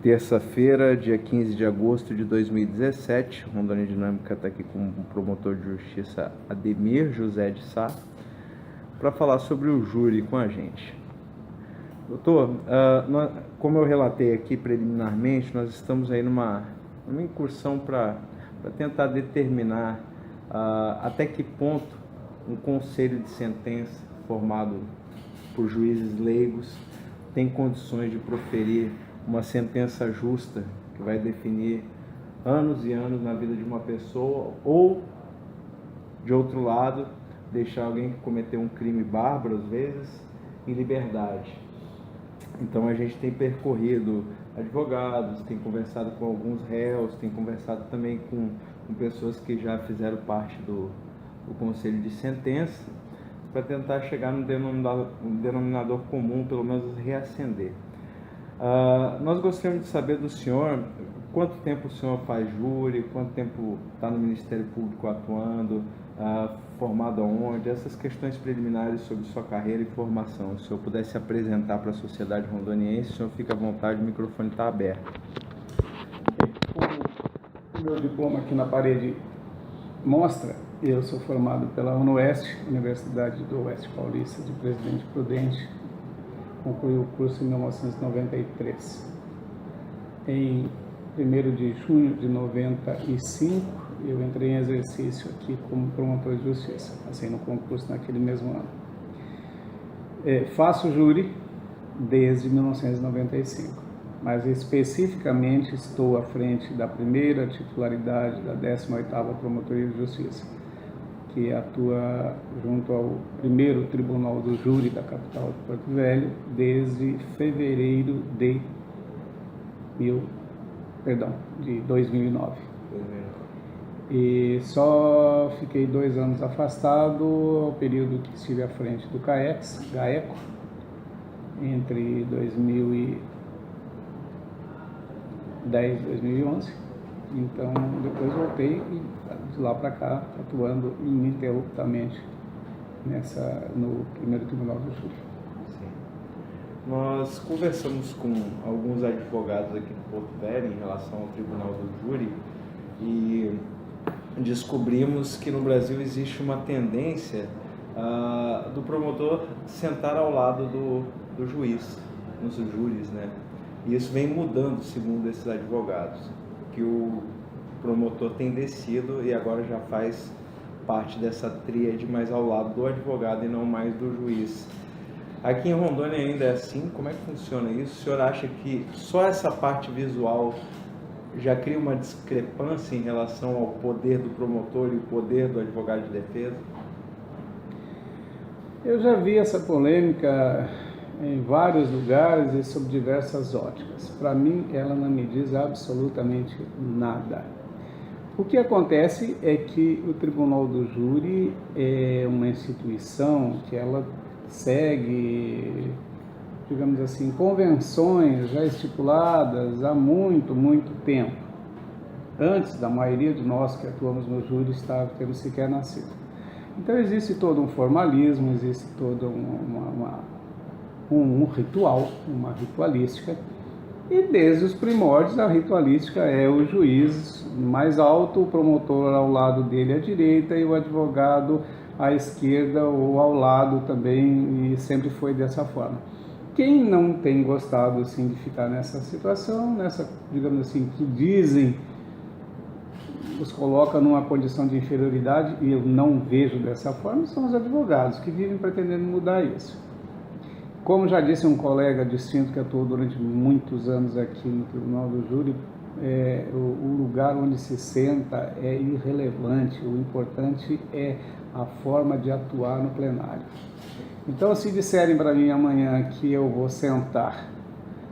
Terça-feira, dia 15 de agosto de 2017, Rondônia Dinâmica está aqui com o promotor de justiça Ademir José de Sá para falar sobre o júri com a gente. Doutor, como eu relatei aqui preliminarmente, nós estamos aí numa incursão para tentar determinar até que ponto um conselho de sentença formado por juízes leigos tem condições de proferir uma sentença justa que vai definir anos e anos na vida de uma pessoa, ou, de outro lado, deixar alguém que cometeu um crime bárbaro, às vezes, em liberdade. Então a gente tem percorrido advogados, tem conversado com alguns réus, tem conversado também com pessoas que já fizeram parte do conselho de sentença, para tentar chegar num denominador comum, pelo menos reacender. Nós gostaríamos de saber do senhor quanto tempo o senhor faz júri, quanto tempo está no Ministério Público atuando, formado aonde, essas questões preliminares sobre sua carreira e formação. Se o senhor pudesse se apresentar para a sociedade rondoniense, o senhor fica à vontade, o microfone está aberto. O meu diploma aqui na parede mostra, eu sou formado pela UNOeste, Universidade do Oeste Paulista, de Presidente Prudente. Concluí o curso em 1993. Em 1º de junho de 95, eu entrei em exercício aqui como promotor de justiça. Passei no concurso naquele mesmo ano. Faço júri desde 1995, mas especificamente estou à frente da primeira titularidade da 18ª Promotoria de Justiça, que atua junto ao primeiro Tribunal do Júri da capital de Porto Velho desde fevereiro de 2009. E só fiquei 2 anos afastado, ao período que estive à frente do GAECO, entre 2010 e 2011. Então, depois voltei e de lá para cá, atuando ininterruptamente no primeiro Tribunal do Júri. Sim. Nós conversamos com alguns advogados aqui do Porto Velho em relação ao Tribunal do Júri e descobrimos que no Brasil existe uma tendência do promotor sentar ao lado do juiz, nos júris, né? E isso vem mudando, segundo esses advogados, que o promotor tem descido e agora já faz parte dessa tríade mais ao lado do advogado e não mais do juiz. Aqui em Rondônia ainda é assim? Como é que funciona isso? O senhor acha que só essa parte visual já cria uma discrepância em relação ao poder do promotor e o poder do advogado de defesa? Eu já vi essa polêmica em vários lugares e sob diversas óticas. Para mim, ela não me diz absolutamente nada. O que acontece é que o Tribunal do Júri é uma instituição que ela segue, digamos assim, convenções já estipuladas há muito, muito tempo, antes da maioria de nós que atuamos no júri termos sequer nascido. Então existe todo um formalismo, existe todo um ritual, uma ritualística, e desde os primórdios a ritualística é o juiz mais alto, o promotor ao lado dele à direita e o advogado à esquerda ou ao lado também, e sempre foi dessa forma. Quem não tem gostado assim de ficar nessa situação, digamos assim, que dizem, os coloca numa condição de inferioridade, e eu não vejo dessa forma, são os advogados que vivem pretendendo mudar isso. Como já disse um colega distinto que atuou durante muitos anos aqui no Tribunal do Júri, o lugar onde se senta é irrelevante, o importante é a forma de atuar no plenário. Então, se disserem para mim amanhã que eu vou sentar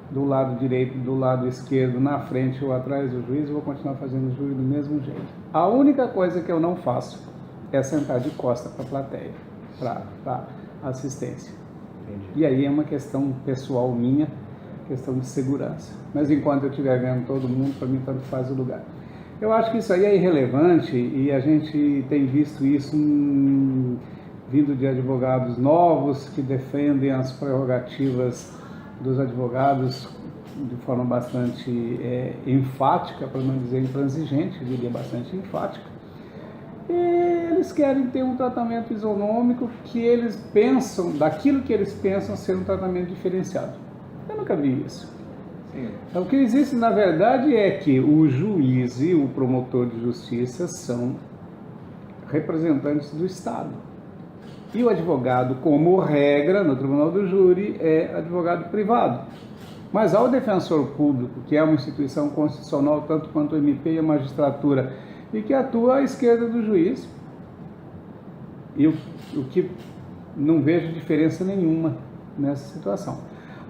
do lado direito, do lado esquerdo, na frente ou atrás do juiz, eu vou continuar fazendo o júri do mesmo jeito. A única coisa que eu não faço é sentar de costa para a plateia, para assistência. Entendi. E aí é uma questão pessoal minha, questão de segurança. Mas enquanto eu estiver vendo todo mundo, para mim tanto faz o lugar. Eu acho que isso aí é irrelevante e a gente tem visto isso vindo de advogados novos que defendem as prerrogativas dos advogados de forma bastante enfática, para não dizer intransigente, eu diria bastante enfática. E eles querem ter um tratamento isonômico que eles pensam, daquilo que eles pensam ser um tratamento diferenciado. Eu nunca vi isso. Sim. Então, o que existe, na verdade, é que o juiz e o promotor de justiça são representantes do Estado. E o advogado, como regra, no tribunal do júri, é advogado privado. Mas ao defensor público, que é uma instituição constitucional, tanto quanto o MP e a magistratura, e que atua à esquerda do juiz, e o que não vejo diferença nenhuma nessa situação.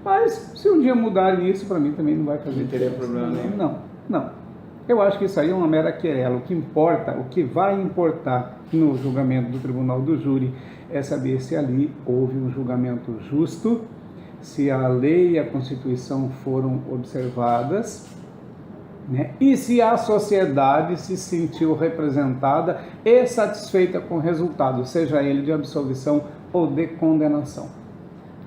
Mas se um dia mudarem isso, para mim também não vai fazer diferença. Não teria problema nenhum. Não. Eu acho que isso aí é uma mera querela. O que importa, o que vai importar no julgamento do tribunal do júri é saber se ali houve um julgamento justo, se a lei e a Constituição foram observadas, né? E se a sociedade se sentiu representada e satisfeita com o resultado, seja ele de absolvição ou de condenação.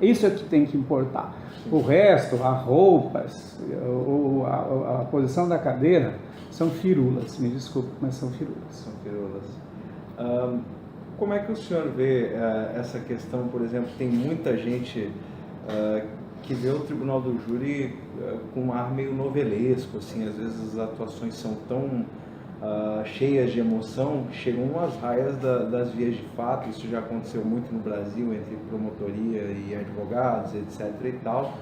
Isso é que tem que importar. O resto, as roupas, a posição da cadeira, são firulas, me desculpe, mas são firulas. São firulas. Como é que o senhor vê essa questão, por exemplo, tem muita gente que vê o tribunal do júri com um ar meio novelesco, assim, às vezes as atuações são tão cheias de emoção que chegam às raias das vias de fato. Isso já aconteceu muito no Brasil entre promotoria e advogados, etc. e tal.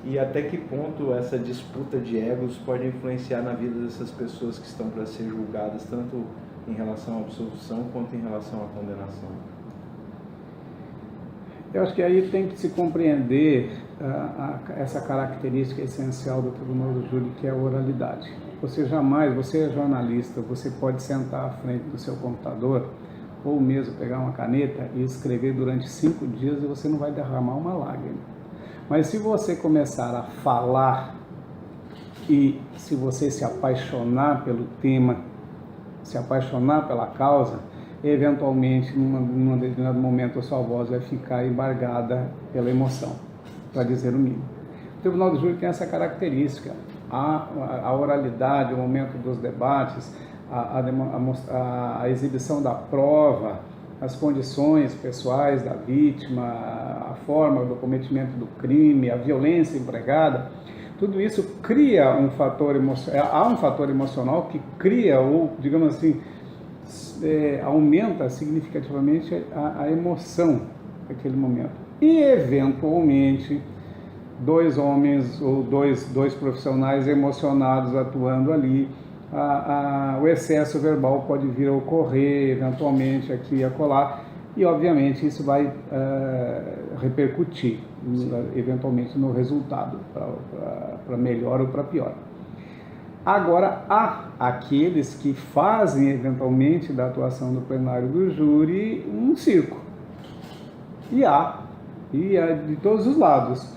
E até que ponto essa disputa de egos pode influenciar na vida dessas pessoas que estão para ser julgadas, tanto em relação à absolvição quanto em relação à condenação? Eu acho que aí tem que se compreender essa característica essencial do tribunal do júri, que é a oralidade. Você é jornalista, você pode sentar à frente do seu computador ou mesmo pegar uma caneta e escrever durante 5 dias e você não vai derramar uma lágrima. Mas se você começar a falar e se você se apaixonar pelo tema, se apaixonar pela causa, eventualmente, num determinado momento, a sua voz vai ficar embargada pela emoção, para dizer o mínimo. O tribunal do júri tem essa característica, a oralidade, o momento dos debates, a exibição da prova, as condições pessoais da vítima, a forma do cometimento do crime, a violência empregada, tudo isso cria um fator emocional. Há um fator emocional que cria, ou digamos assim, aumenta significativamente a emoção daquele momento. E eventualmente 2 homens ou dois profissionais emocionados atuando ali, o excesso verbal pode vir a ocorrer eventualmente aqui e acolá, e obviamente isso vai repercutir eventualmente no resultado, para melhor ou para pior. Agora, há aqueles que fazem eventualmente da atuação do plenário do júri um circo, e há de todos os lados.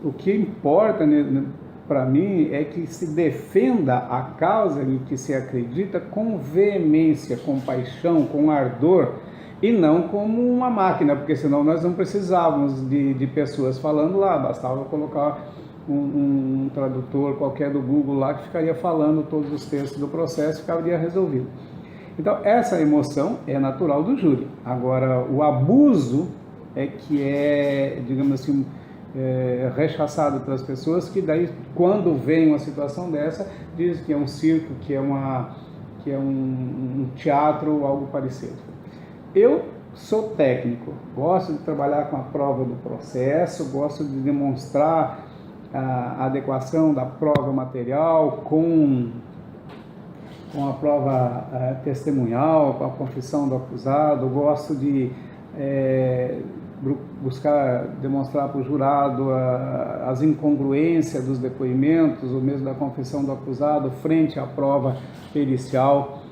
O que importa para mim é que se defenda a causa em que se acredita com veemência, com paixão, com ardor, e não como uma máquina, porque senão nós não precisávamos de pessoas falando lá, bastava colocar um tradutor qualquer do Google lá que ficaria falando todos os textos do processo e ficaria resolvido. Então, essa emoção é natural do júri. Agora, o abuso é que é, digamos assim, rechaçado pelas pessoas, que daí, quando vem uma situação dessa, dizem que é um circo, que é um teatro, algo parecido. Eu sou técnico, gosto de trabalhar com a prova do processo, gosto de demonstrar a adequação da prova material com a prova testemunhal, com a confissão do acusado, gosto de buscar demonstrar para o jurado as incongruências dos depoimentos, ou mesmo da confissão do acusado, frente à prova pericial,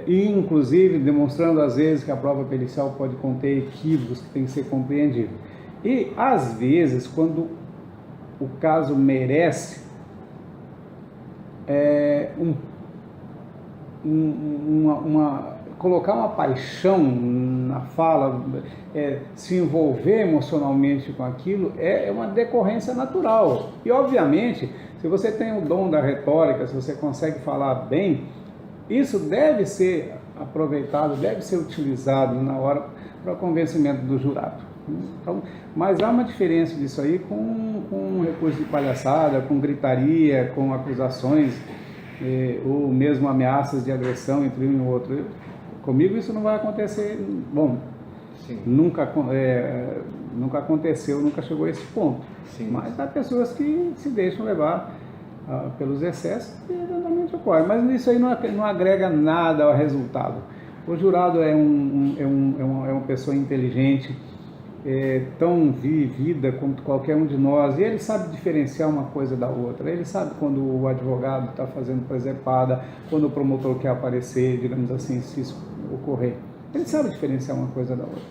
e inclusive demonstrando às vezes que a prova pericial pode conter equívocos que tem que ser compreendido. E às vezes, quando o caso merece colocar uma paixão na fala, se envolver emocionalmente com aquilo, é uma decorrência natural. E, obviamente, se você tem o dom da retórica, se você consegue falar bem, isso deve ser aproveitado, deve ser utilizado na hora para o convencimento do jurado. Então, mas há uma diferença disso aí com recurso de palhaçada, com gritaria, com acusações, ou mesmo ameaças de agressão entre um e o outro. Comigo isso não vai acontecer. Bom, nunca aconteceu, nunca chegou a esse ponto. Sim. Mas há pessoas que se deixam levar pelos excessos e eventualmente ocorre. Mas isso aí não agrega nada ao resultado. O jurado é uma pessoa inteligente, tão vivida como qualquer um de nós, e ele sabe diferenciar uma coisa da outra. Ele sabe quando o advogado está fazendo presepada, quando o promotor quer aparecer, digamos assim, se isso ocorrer. Ele sabe diferenciar uma coisa da outra.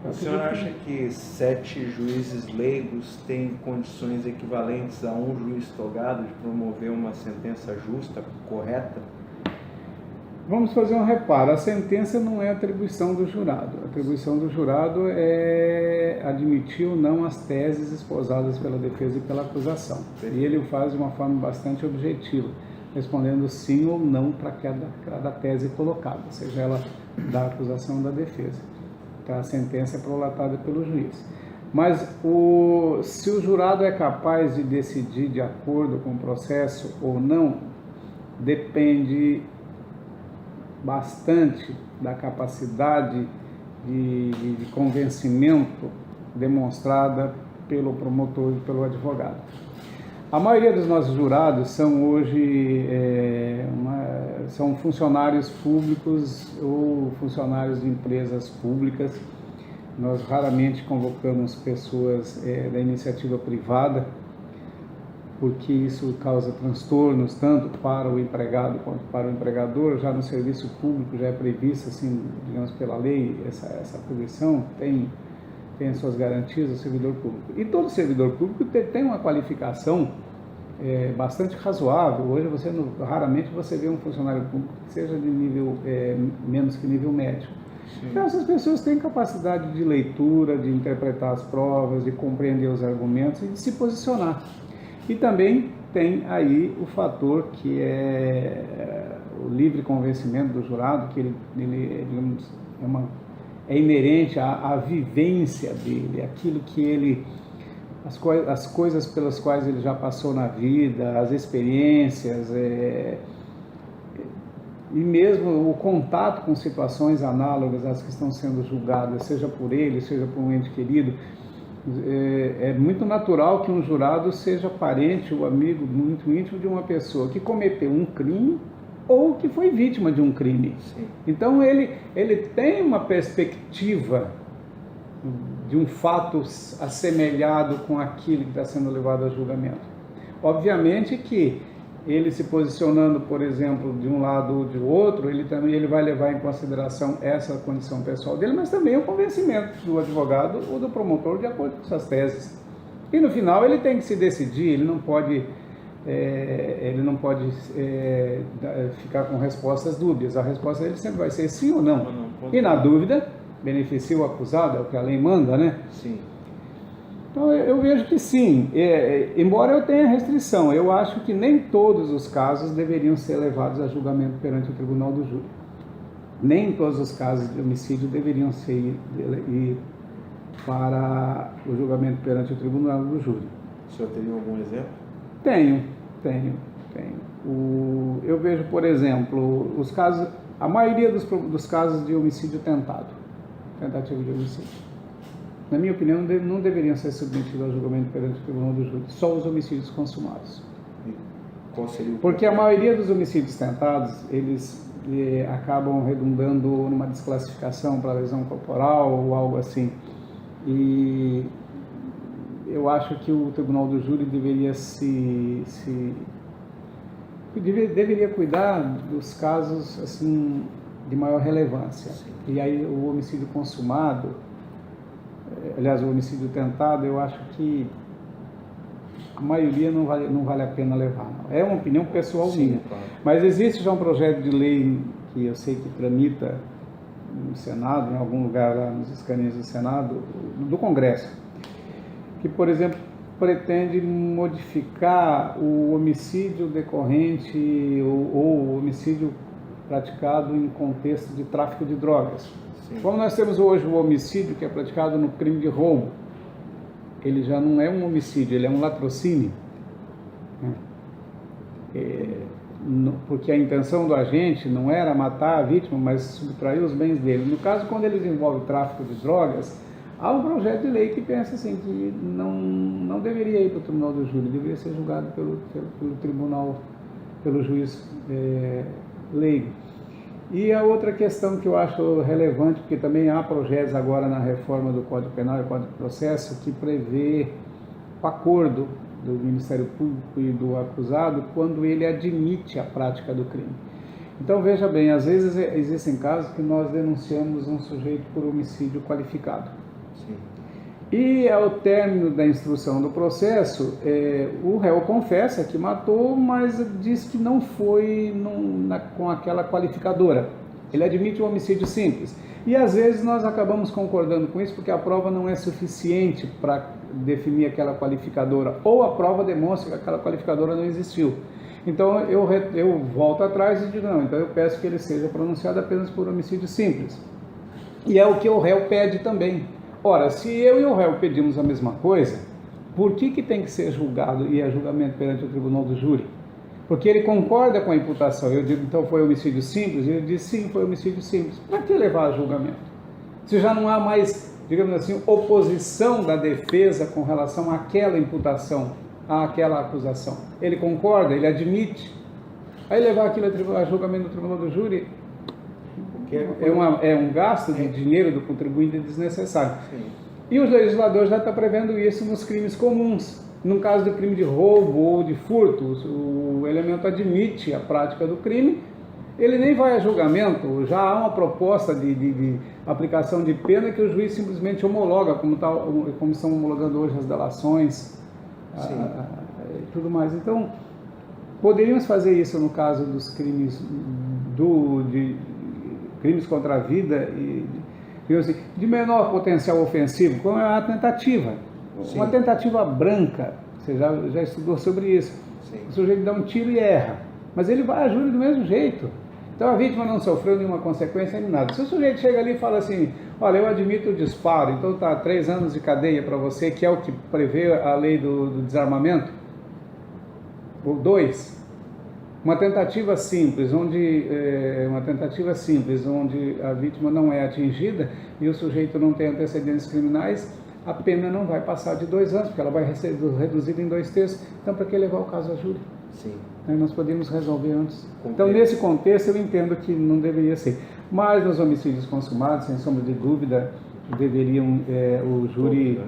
O senhor acha que 7 juízes leigos têm condições equivalentes a um juiz togado de promover uma sentença justa, correta? Vamos fazer um reparo. A sentença não é atribuição do jurado. A atribuição do jurado é admitir ou não as teses esposadas pela defesa e pela acusação. E ele o faz de uma forma bastante objetiva, respondendo sim ou não para cada tese colocada, seja ela da acusação ou da defesa. Então, a sentença é prolatada pelo juiz. Mas se o jurado é capaz de decidir de acordo com o processo ou não, depende bastante da capacidade de convencimento demonstrada pelo promotor e pelo advogado. A maioria dos nossos jurados são hoje são funcionários públicos ou funcionários de empresas públicas. Nós raramente convocamos pessoas da iniciativa privada, porque isso causa transtornos tanto para o empregado quanto para o empregador. Já no serviço público já é previsto, assim, digamos, pela lei, essa posição tem suas garantias do servidor público. E todo servidor público tem uma qualificação bastante razoável. Hoje raramente você vê um funcionário público que seja de nível menos que nível médio. Sim. Então essas pessoas têm capacidade de leitura, de interpretar as provas, de compreender os argumentos e de se posicionar. E também tem aí o fator que é o livre convencimento do jurado, que ele digamos, é inerente à vivência dele, aquilo que ele, as coisas pelas quais ele já passou na vida, as experiências, e mesmo o contato com situações análogas às que estão sendo julgadas, seja por ele, seja por um ente querido. É muito natural que um jurado seja parente ou amigo muito íntimo de uma pessoa que cometeu um crime ou que foi vítima de um crime. Sim. Então ele tem uma perspectiva de um fato assemelhado com aquilo que está sendo levado a julgamento. Obviamente que ele se posicionando, por exemplo, de um lado ou de outro, ele vai levar em consideração essa condição pessoal dele, mas também o convencimento do advogado ou do promotor de acordo com suas teses. E no final ele tem que se decidir, ele não pode ficar com respostas dúbias. A resposta dele sempre vai ser sim ou não. E na dúvida, beneficia o acusado, é o que a lei manda, né? Sim. Então eu vejo que sim, embora eu tenha restrição, eu acho que nem todos os casos deveriam ser levados a julgamento perante o tribunal do júri. Nem todos os casos de homicídio deveriam ir para o julgamento perante o tribunal do júri. O senhor teria algum exemplo? Tenho. Eu vejo, por exemplo, a maioria dos casos de homicídio tentado, tentativa de homicídio. Na minha opinião, não deveriam ser submetidos ao julgamento perante o tribunal do júri, só os homicídios consumados. Qual seria o Porque a maioria dos homicídios tentados, eles acabam redundando numa desclassificação para lesão corporal ou algo assim. E eu acho que o tribunal do júri deveria deveria cuidar dos casos assim de maior relevância. Sim. E aí o homicídio consumado, aliás, o homicídio tentado, eu acho que a maioria não vale a pena levar. Não. É uma opinião pessoal minha. Claro. Mas existe já um projeto de lei que eu sei que tramita no Senado, em algum lugar lá nos escaninhos do Senado, do Congresso, que, por exemplo, pretende modificar o homicídio decorrente ou o homicídio praticado em contexto de tráfico de drogas. Sim. Como nós temos hoje o homicídio que é praticado no crime de roubo, ele já não é um homicídio, ele é um latrocínio. Porque a intenção do agente não era matar a vítima, mas subtrair os bens dele. No caso, quando ele desenvolve tráfico de drogas, há um projeto de lei que pensa assim, que não deveria ir para o tribunal do júri, deveria ser julgado pelo tribunal, pelo juiz leigo. E a outra questão que eu acho relevante, porque também há projetos agora na reforma do Código Penal e Código de Processo que prevê o acordo do Ministério Público e do acusado quando ele admite a prática do crime. Então, veja bem, às vezes existem casos que nós denunciamos um sujeito por homicídio qualificado. Sim. E ao término da instrução do processo, o réu confessa que matou, mas diz que não foi com aquela qualificadora. Ele admite o homicídio simples. E às vezes nós acabamos concordando com isso porque a prova não é suficiente para definir aquela qualificadora, ou a prova demonstra que aquela qualificadora não existiu. Então eu volto atrás e digo, não, então eu peço que ele seja pronunciado apenas por homicídio simples. E é o que o réu pede também. Ora, se eu e o réu pedimos a mesma coisa, por que tem que ser julgado e é julgamento perante o tribunal do júri? Porque ele concorda com a imputação. Eu digo, então foi homicídio simples? Ele diz, sim, foi homicídio simples. Para que levar a julgamento? Se já não há mais, digamos assim, oposição da defesa com relação àquela imputação, àquela acusação. Ele concorda, ele admite. Aí levar aquilo a julgamento no tribunal do júri é um gasto de dinheiro do contribuinte desnecessário. Sim. E os legisladores já estão prevendo isso nos crimes comuns. No caso do crime de roubo ou de furto, o elemento admite a prática do crime, ele nem vai a julgamento, já há uma proposta de aplicação de pena que o juiz simplesmente homologa, como estão homologando hoje as delações e tudo mais. Então, poderíamos fazer isso no caso dos crimes, crimes contra a vida e de menor potencial ofensivo, como é a tentativa. Sim. Uma tentativa branca, você já estudou sobre isso. Sim. O sujeito dá um tiro e erra, mas ele vai a júri do mesmo jeito. Então a vítima não sofreu nenhuma consequência nem nada. Se o sujeito chega ali e fala assim, olha, eu admito o disparo, então tá 3 anos de cadeia para você, que é o que prevê a lei do desarmamento, ou 2, uma tentativa simples, onde a vítima não é atingida e o sujeito não tem antecedentes criminais, a pena não vai passar de 2 anos, porque ela vai ser reduzida em 2/3. Então, para que levar o caso a júri? Sim. Aí nós podemos resolver antes. Então, nesse contexto, eu entendo que não deveria ser. Mas nos homicídios consumados, sem sombra de dúvida, o júri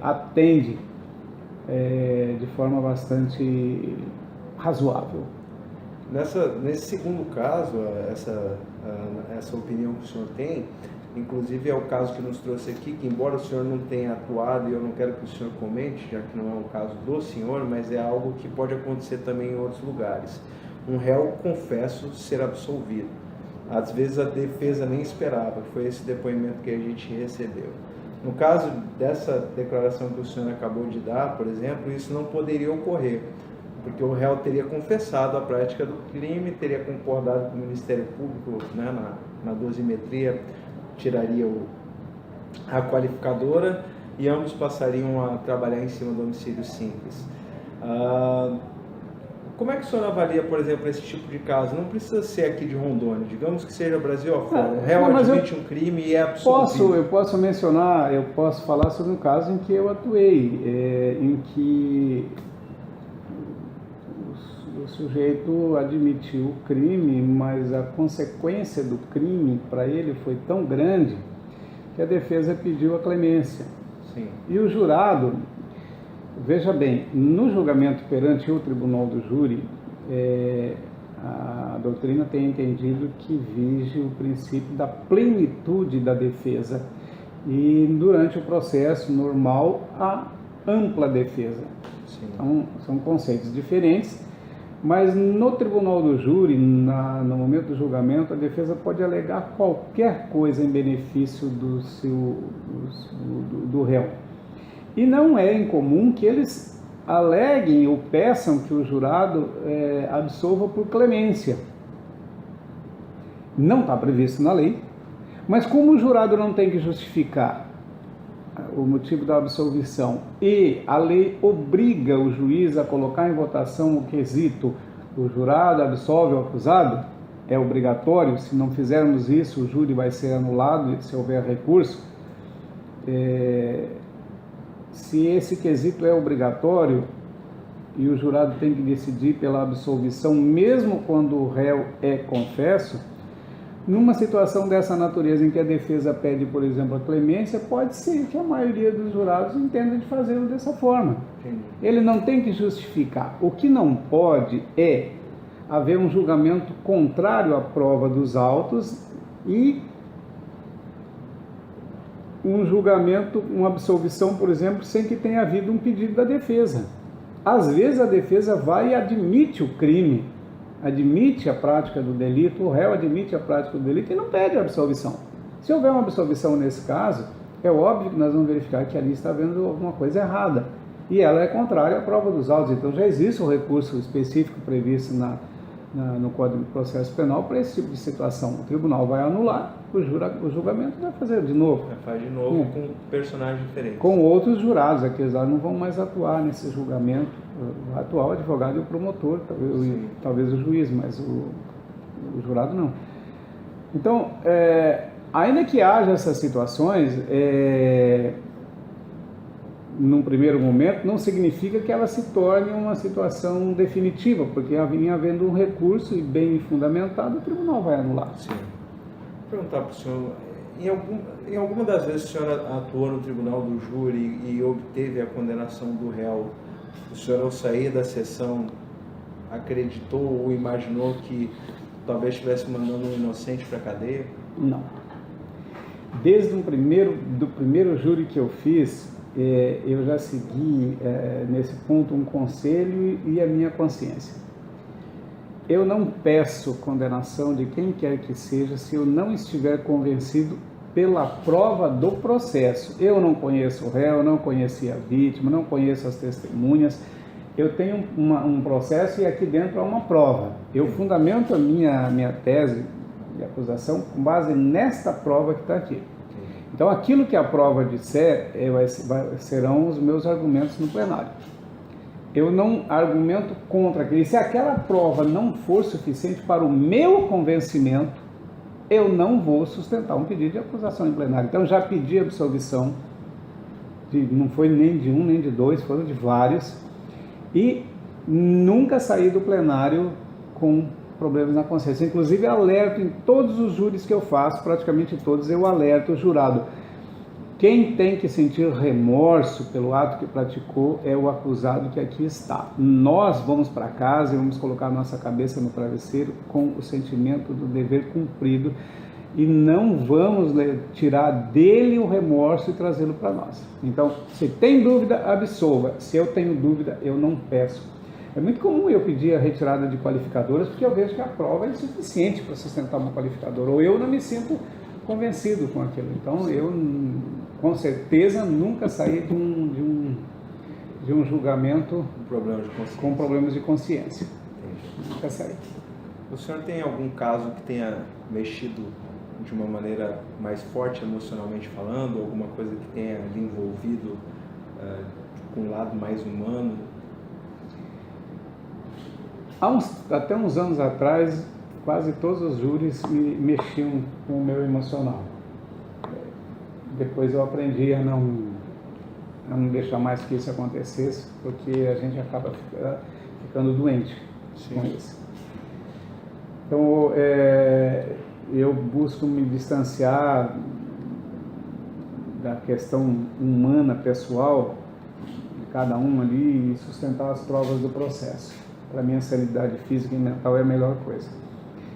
atende de forma bastante razoável. Nesse segundo caso, essa opinião que o senhor tem, inclusive é o caso que nos trouxe aqui, que embora o senhor não tenha atuado, e eu não quero que o senhor comente, já que não é o caso do senhor, mas é algo que pode acontecer também em outros lugares. Um réu, confesso, ser absolvido. Às vezes a defesa nem esperava, foi esse depoimento que a gente recebeu. No caso dessa declaração que o senhor acabou de dar, por exemplo, isso não poderia ocorrer, porque o réu teria confessado a prática do crime, teria concordado com o Ministério Público, né, na dosimetria, tiraria a qualificadora e ambos passariam a trabalhar em cima do homicídio simples. Como é que o senhor avalia, por exemplo, esse tipo de caso? Não precisa ser aqui de Rondônia, digamos que seja Brasil afora. O réu admite um crime e é absolvido. Eu posso falar sobre um caso em que eu atuei, em que o sujeito admitiu o crime, mas a consequência do crime para ele foi tão grande que a defesa pediu a clemência. Sim. E o jurado, veja bem, no julgamento perante o tribunal do júri, a doutrina tem entendido que vige o princípio da plenitude da defesa e durante o processo normal a ampla defesa. Sim. Então, são conceitos diferentes. Mas no tribunal do júri, no momento do julgamento, a defesa pode alegar qualquer coisa em benefício do réu. E não é incomum que eles aleguem ou peçam que o jurado absolva por clemência. Não está previsto na lei, mas como o jurado não tem que justificar o motivo da absolvição e a lei obriga o juiz a colocar em votação o quesito o jurado absolve o acusado, é obrigatório, se não fizermos isso o júri vai ser anulado se houver recurso. Se esse quesito é obrigatório e o jurado tem que decidir pela absolvição mesmo quando o réu é confesso, numa situação dessa natureza em que a defesa pede, por exemplo, a clemência, pode ser que a maioria dos jurados entenda de fazê-lo dessa forma. Entendi. Ele não tem que justificar. O que não pode é haver um julgamento contrário à prova dos autos e um julgamento, uma absolvição, por exemplo, sem que tenha havido um pedido da defesa. Às vezes a defesa vai e admite o crime, admite a prática do delito, o réu admite a prática do delito e não pede a absolvição. Se houver uma absolvição nesse caso, é óbvio que nós vamos verificar que ali está havendo alguma coisa errada. E ela é contrária à prova dos autos. Então já existe um recurso específico previsto no Código de Processo Penal para esse tipo de situação. O tribunal vai anular, o julgamento vai fazer de novo. Faz de novo com personagens diferentes. Com outros jurados, aqueles lá não vão mais atuar nesse julgamento. Vai atuar o advogado e o promotor, talvez o juiz, mas o jurado não. Então, ainda que haja essas situações, num primeiro momento, não significa que ela se torne uma situação definitiva, porque vinha havendo um recurso e bem fundamentado, o tribunal vai anular. Sim. Vou perguntar para o senhor, em alguma das vezes o senhor atuou no tribunal do júri e obteve a condenação do réu, o senhor ao sair da sessão acreditou ou imaginou que talvez estivesse mandando um inocente para a cadeia? Não. Desde do primeiro júri que eu fiz, eu já segui nesse ponto um conselho e a minha consciência. Eu não peço condenação de quem quer que seja se eu não estiver convencido pela prova do processo. Eu não conheço o réu, não conheci a vítima, não conheço as testemunhas. Eu tenho um processo e aqui dentro há uma prova. Eu fundamento a minha tese de acusação com base nesta prova que está aqui. Então, aquilo que a prova disser serão os meus argumentos no plenário. Eu não argumento contra aquilo. Se aquela prova não for suficiente para o meu convencimento, eu não vou sustentar um pedido de acusação em plenário. Então, já pedi absolvição, não foi nem de um, nem de dois, foram de vários, e nunca saí do plenário com problemas na consciência. Inclusive, alerto em todos os júris que eu faço, praticamente todos, eu alerto o jurado. Quem tem que sentir remorso pelo ato que praticou é o acusado que aqui está. Nós vamos para casa e vamos colocar nossa cabeça no travesseiro com o sentimento do dever cumprido e não vamos tirar dele o remorso e trazê-lo para nós. Então, se tem dúvida, absolva. Se eu tenho dúvida, eu não peço. É muito comum eu pedir a retirada de qualificadoras porque eu vejo que a prova é insuficiente para sustentar uma qualificadora ou eu não me sinto convencido com aquilo. Então, eu, com certeza, nunca saí de um julgamento com problemas de consciência. Entendi. Nunca saí. O senhor tem algum caso que tenha mexido de uma maneira mais forte, emocionalmente falando, alguma coisa que tenha lhe envolvido com um lado mais humano? Até uns anos atrás, quase todos os júris mexiam com o meu emocional. Depois eu aprendi a não deixar mais que isso acontecesse, porque a gente acaba ficando doente. Sim. Com isso. Então, eu busco me distanciar da questão humana, pessoal, de cada um ali e sustentar as provas do processo. Para mim, a sanidade física e mental é a melhor coisa.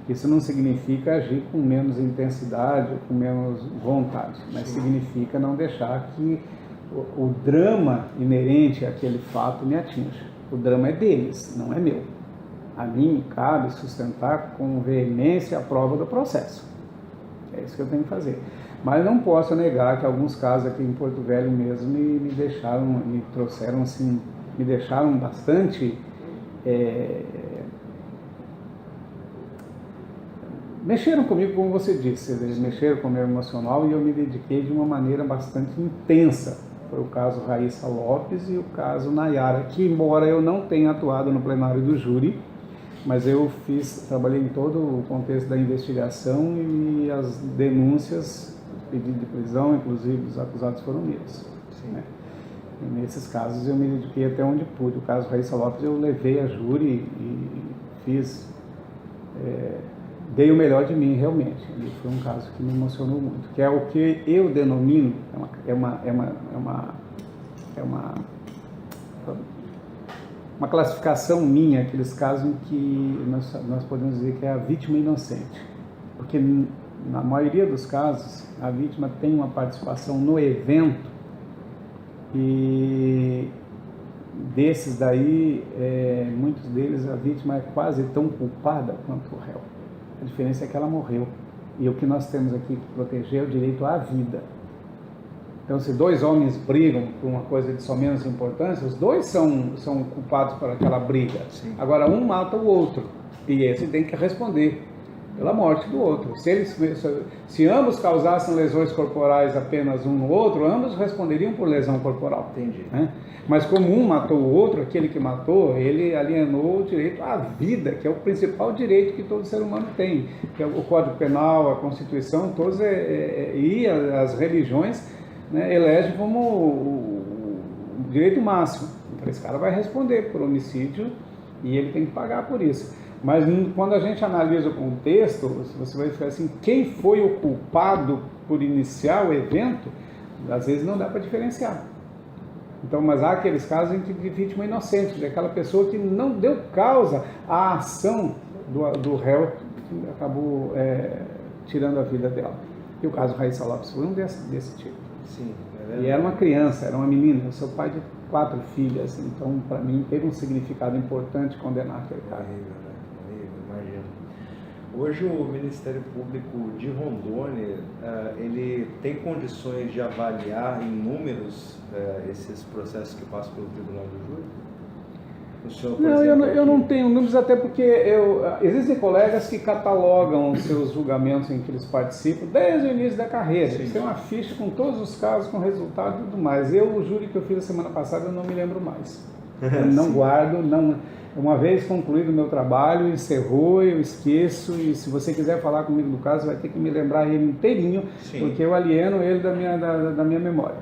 Isso não significa agir com menos intensidade ou com menos vontade, mas significa não deixar que o drama inerente àquele fato me atinja. O drama é deles, não é meu. A mim cabe sustentar com veemência a prova do processo. É isso que eu tenho que fazer. Mas não posso negar que alguns casos aqui em Porto Velho mesmo me deixaram bastante... mexeram comigo, como você disse, eles mexeram com o meu emocional e eu me dediquei de uma maneira bastante intensa. Foi o caso Raíssa Lopes e o caso Nayara, que embora eu não tenha atuado no plenário do júri, mas eu trabalhei em todo o contexto da investigação e as denúncias, pedido de prisão, inclusive dos acusados foram meus. Né? E nesses casos eu me dediquei até onde pude. O caso Raíssa Lopes eu levei a júri e fiz... dei o melhor de mim realmente. E foi um caso que me emocionou muito, que é o que eu denomino, uma classificação minha, aqueles casos em que nós podemos dizer que é a vítima inocente. Porque na maioria dos casos, a vítima tem uma participação no evento e desses daí, muitos deles, a vítima é quase tão culpada quanto o réu. A diferença é que ela morreu. E o que nós temos aqui que proteger é o direito à vida. Então, se dois homens brigam por uma coisa de só menos importância, os dois são culpados por aquela briga. Sim. Agora, um mata o outro. E esse tem que responder pela morte do outro. Se ambos causassem lesões corporais apenas um no outro, ambos responderiam por lesão corporal. Entendi. Né? Mas como um matou o outro, aquele que matou, ele alienou o direito à vida, que é o principal direito que todo ser humano tem. Que é o Código Penal, a Constituição, todos e as religiões, né, elegem como o direito máximo. Então esse cara vai responder por homicídio e ele tem que pagar por isso. Mas quando a gente analisa o contexto, você vai ficar assim, quem foi o culpado por iniciar o evento, às vezes não dá para diferenciar. Então, mas há aqueles casos em que de vítima inocente, daquela pessoa que não deu causa à ação do réu que acabou tirando a vida dela. E o caso Raíssa Lopes foi um desse tipo. Sim, e era uma criança, era uma menina, eu sou pai de 4 filhas, então para mim teve um significado importante condenar aquele cara. Imagino. Hoje o Ministério Público de Rondônia, ele tem condições de avaliar em números esses processos que passam pelo Tribunal do Júri? O senhor, por exemplo, eu não tenho números, até porque existem colegas que catalogam os seus julgamentos em que eles participam desde o início da carreira. Sim. Eles têm uma ficha com todos os casos, com resultado e tudo mais. O júri que eu fiz a semana passada, eu não me lembro mais. Eu não guardo, não... Uma vez concluído o meu trabalho, encerrou, eu esqueço, e se você quiser falar comigo do caso, vai ter que me lembrar ele inteirinho, sim, porque eu alieno ele da minha memória.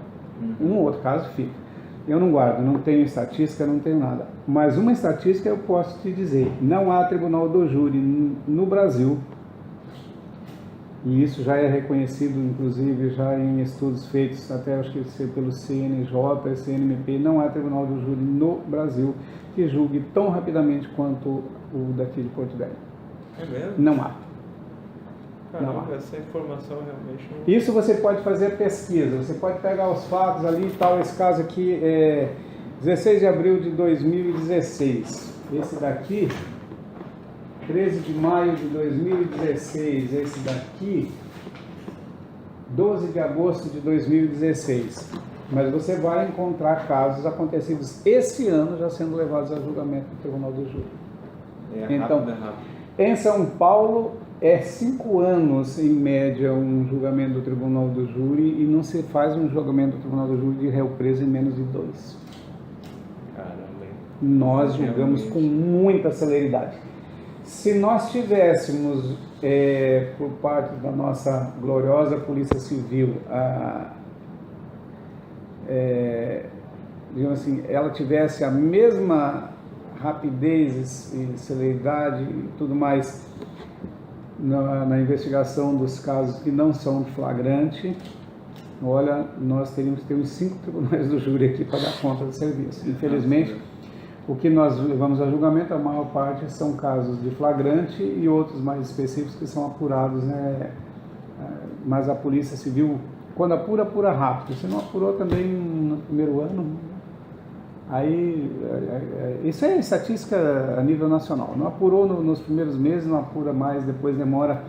Um ou outro caso fica. Eu não guardo, não tenho estatística, não tenho nada. Mas uma estatística eu posso te dizer, não há tribunal do júri no Brasil, e isso já é reconhecido, inclusive, já em estudos feitos, até acho que pelo CNJ, CNMP, não há tribunal do júri no Brasil que julgue tão rapidamente quanto o daqui de Porto Velho. É mesmo? Não há. Caramba, não há. Essa informação realmente não... Isso você pode fazer pesquisa, você pode pegar os fatos ali e tal. Esse caso aqui é 16 de abril de 2016. Esse daqui, 13 de maio de 2016. Esse daqui, 12 de agosto de 2016. Mas você vai encontrar casos acontecidos esse ano já sendo levados a julgamento do Tribunal do Júri. Então, em São Paulo, 5 anos em média um julgamento do Tribunal do Júri e não se faz um julgamento do Tribunal do Júri de réu preso em menos de 2. Caramba. Nós julgamos com muita celeridade. Se nós tivéssemos, por parte da nossa gloriosa Polícia Civil, digamos assim, ela tivesse a mesma rapidez e celeridade e tudo mais na investigação dos casos que não são de flagrante, olha, nós teríamos que ter uns 5 tribunais do júri aqui para dar conta do serviço. Infelizmente, o que nós levamos a julgamento, a maior parte são casos de flagrante e outros mais específicos que são apurados, né? Mas a Polícia Civil, quando apura rápido. Se não apurou também no primeiro ano, Aí, isso é estatística a nível nacional. Não apurou nos primeiros meses, não apura mais, depois demora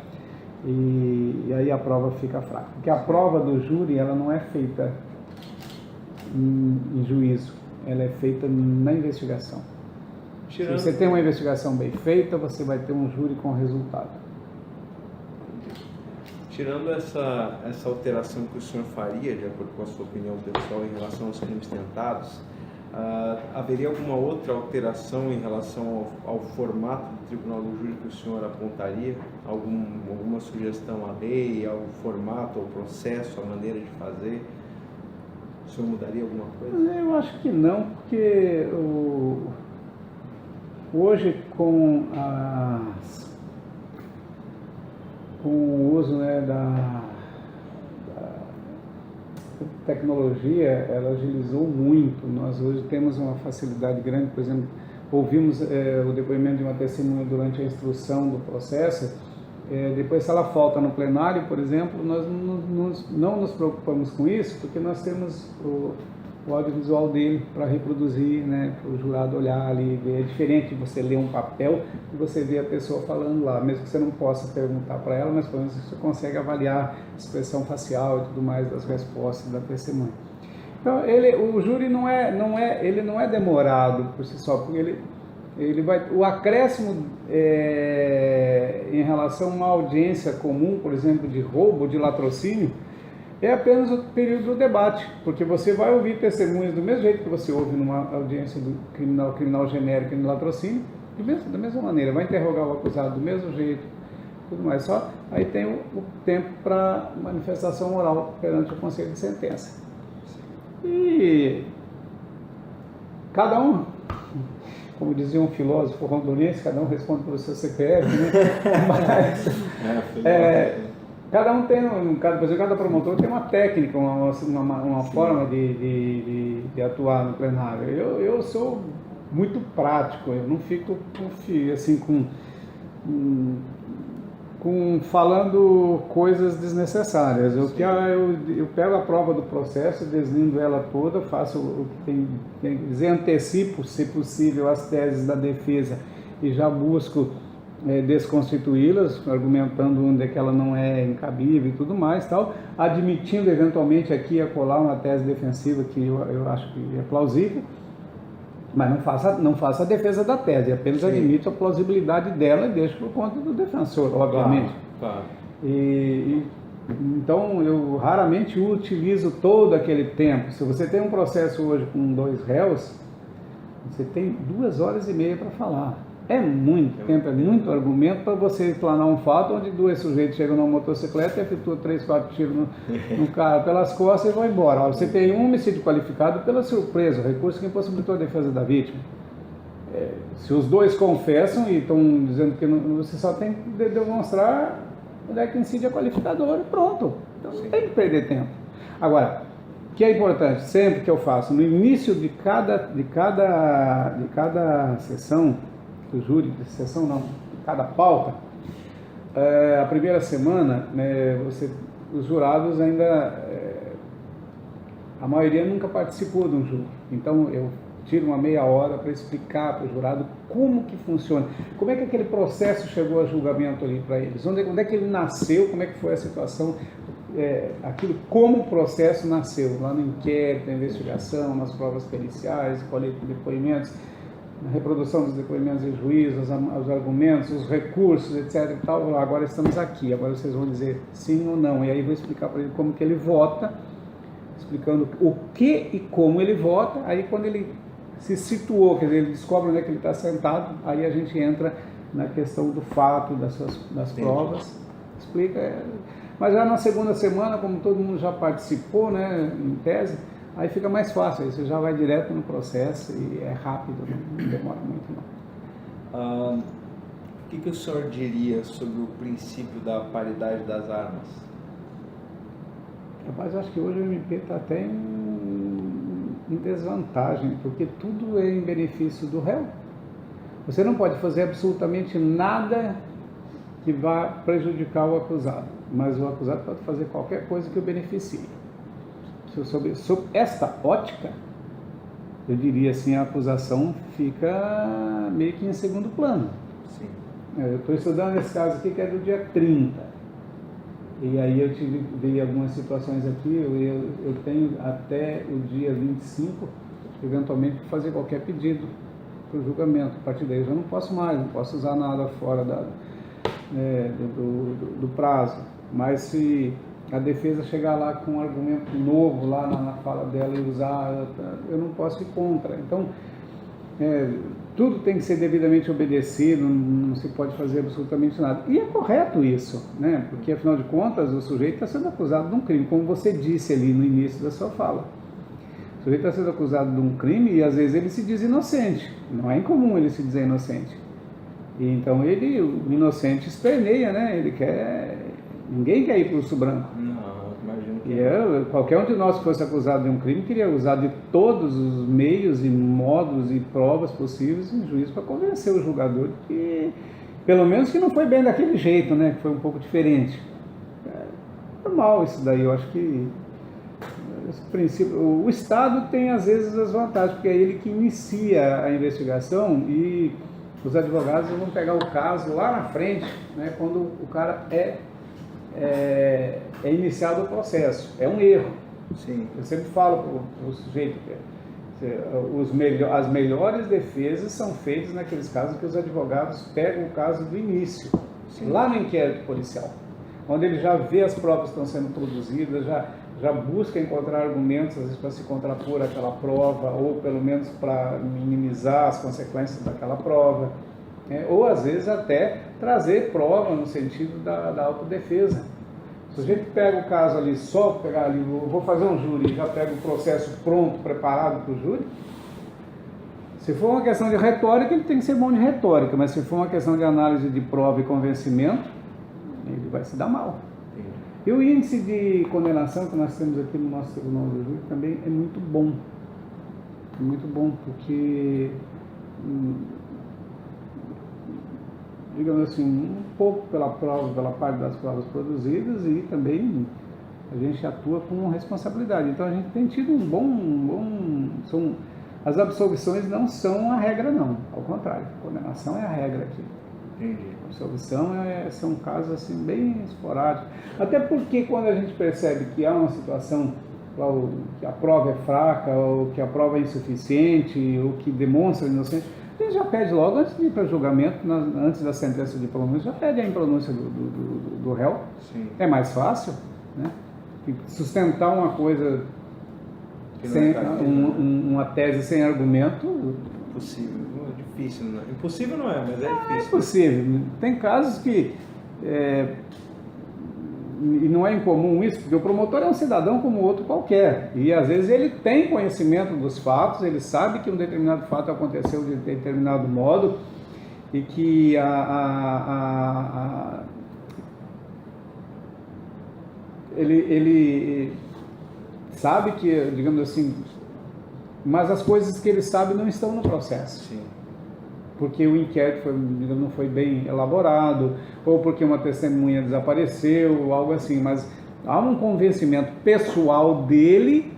e aí a prova fica fraca. Porque a prova do júri, ela não é feita em juízo, ela é feita na investigação. Se você tem uma investigação bem feita, você vai ter um júri com resultado. Tirando essa alteração que o senhor faria, de acordo com a sua opinião pessoal, em relação aos crimes tentados, haveria alguma outra alteração em relação ao formato do tribunal do júri que o senhor apontaria? Alguma sugestão à lei, ao formato, ao processo, à maneira de fazer? O senhor mudaria alguma coisa? Eu acho que não, porque hoje com o uso, né, da tecnologia, ela agilizou muito. Nós hoje temos uma facilidade grande, por exemplo, ouvimos o depoimento de uma testemunha durante a instrução do processo, depois se ela falta no plenário, por exemplo, nós não nos preocupamos com isso, porque nós temos o audiovisual dele para reproduzir, né, para o jurado olhar ali e ver. É diferente de você ler um papel e você ver a pessoa falando lá, mesmo que você não possa perguntar para ela, mas pelo menos você consegue avaliar a expressão facial e tudo mais das respostas da testemunha. Então, o júri não é demorado por si só, porque o acréscimo em relação a uma audiência comum, por exemplo, de roubo, de latrocínio, é apenas o período do debate, porque você vai ouvir testemunhas do mesmo jeito que você ouve numa audiência do criminal genérico e no latrocínio, da mesma maneira, vai interrogar o acusado do mesmo jeito, tudo mais, só aí tem o tempo para manifestação oral perante o conselho de sentença. E cada um, como dizia um filósofo rondonense, cada um responde pelo seu CPF, né? Mas, cada um tem, por exemplo, cada promotor tem uma técnica, uma forma de atuar no plenário. Eu sou muito prático, eu não fico assim falando coisas desnecessárias. Eu pego a prova do processo, deslindo ela toda, faço o que tem que dizer, antecipo, se possível, as teses da defesa e já busco desconstituí-las, argumentando onde é que ela não é incabível e tudo mais, tal, admitindo eventualmente aqui a colar uma tese defensiva que eu acho que é plausível, mas não faça a defesa da tese, apenas admito a plausibilidade dela e deixo por conta do defensor, obviamente. Claro. Então eu raramente utilizo todo aquele tempo. Se você tem um processo hoje com 2 réus, você tem 2h30 para falar. É muito tempo, é muito argumento para você explanar um fato onde 2 sujeitos chegam numa motocicleta e efetuam 3, 4 tiros no cara pelas costas e vão embora. Você tem um homicídio qualificado pela surpresa, o recurso que impossibilitou a defesa da vítima. Se os 2 confessam e estão dizendo que não, você só tem que demonstrar onde é que incide a qualificadora e pronto. Então não tem que perder tempo. Agora, o que é importante, sempre que eu faço, no início de cada sessão, do júri, de sessão não, cada pauta, a primeira semana, os jurados ainda, a maioria nunca participou de um júri, então eu tiro uma meia hora para explicar para o jurado como que funciona, como é que aquele processo chegou a julgamento ali para eles, onde é que ele nasceu, como é que foi a situação, como o processo nasceu, lá no inquérito, na investigação, nas provas periciais, coleta de depoimentos, na reprodução dos depoimentos em juízo, os argumentos, os recursos, etc. e tal. Agora estamos aqui, agora vocês vão dizer sim ou não, e aí vou explicar para ele como que ele vota, explicando o que e como ele vota. Aí quando ele se situou, quer dizer, ele descobre onde é que ele está sentado, aí a gente entra na questão do fato, das provas, explica. Mas já na segunda semana, como todo mundo já participou, né, em tese, aí fica mais fácil, aí você já vai direto no processo e é rápido, não demora muito não. O que o senhor diria sobre o princípio da paridade das armas? Rapaz, eu acho que hoje o MP está até em desvantagem, porque tudo é em benefício do réu. Você não pode fazer absolutamente nada que vá prejudicar o acusado, mas o acusado pode fazer qualquer coisa que o beneficie. Sob esta ótica, eu diria assim, a acusação fica meio que em segundo plano. Sim. Eu estou estudando esse caso aqui que é do dia 30. E aí eu vi algumas situações aqui, eu tenho até o dia 25, eventualmente, fazer qualquer pedido para o julgamento. A partir daí eu já não posso mais, não posso usar nada fora do prazo. Mas se a defesa chegar lá com um argumento novo lá na fala dela e usar, eu não posso ir contra. Então, tudo tem que ser devidamente obedecido, não se pode fazer absolutamente nada. E é correto isso, né? Porque afinal de contas o sujeito está sendo acusado de um crime, como você disse ali no início da sua fala. O sujeito está sendo acusado de um crime e às vezes ele se diz inocente. Não é incomum ele se dizer inocente. E então o inocente esperneia, né? Ninguém quer ir para o urso branco. Não, imagino que qualquer um de nós que fosse acusado de um crime queria usar de todos os meios e modos e provas possíveis em juízo para convencer o julgador de que, pelo menos, que não foi bem daquele jeito, né? Que foi um pouco diferente. É normal isso daí, eu acho que esse princípio, o Estado tem às vezes as vantagens, porque é ele que inicia a investigação e os advogados vão pegar o caso lá na frente, né? Quando o cara é iniciado o processo. É um erro. Sim. Eu sempre falo para o sujeito que as melhores defesas são feitas naqueles casos que os advogados pegam o caso do início. Sim. Lá no inquérito policial, onde ele já vê as provas que estão sendo produzidas, já busca encontrar argumentos, às vezes, para se contrapor àquela prova, ou pelo menos para minimizar as consequências daquela prova. Ou às vezes até trazer prova no sentido da autodefesa. Se o sujeito pega o caso ali, só pegar ali, vou fazer um júri, já pega o processo pronto, preparado para o júri. Se for uma questão de retórica, ele tem que ser bom de retórica, mas se for uma questão de análise de prova e convencimento, ele vai se dar mal. E o índice de condenação que nós temos aqui no nosso Tribunal do Júri também é muito bom. É muito bom, porque digamos assim, um pouco pela parte das provas produzidas e também a gente atua com responsabilidade. Então a gente tem tido as absolvições não são a regra não, ao contrário, a condenação é a regra aqui. Entendi. A absolvição são casos assim bem esporádicos, até porque quando a gente percebe que há uma situação que a prova é fraca, ou que a prova é insuficiente, ou que demonstra inocência, a gente já pede logo, antes de ir para julgamento, antes da sentença de pronúncia, já pede a impronúncia do réu. Sim. É mais fácil, né? Sustentar uma coisa, uma tese sem argumento. Possível, é difícil, não é? Impossível não é, mas é difícil. É possível. Tem casos que e não é incomum isso, porque o promotor é um cidadão como outro qualquer, e às vezes ele tem conhecimento dos fatos, ele sabe que um determinado fato aconteceu de determinado modo, e que ele sabe que, digamos assim, mas as coisas que ele sabe não estão no processo. Sim. Porque o inquérito não foi bem elaborado, ou porque uma testemunha desapareceu, ou algo assim, mas há um convencimento pessoal dele,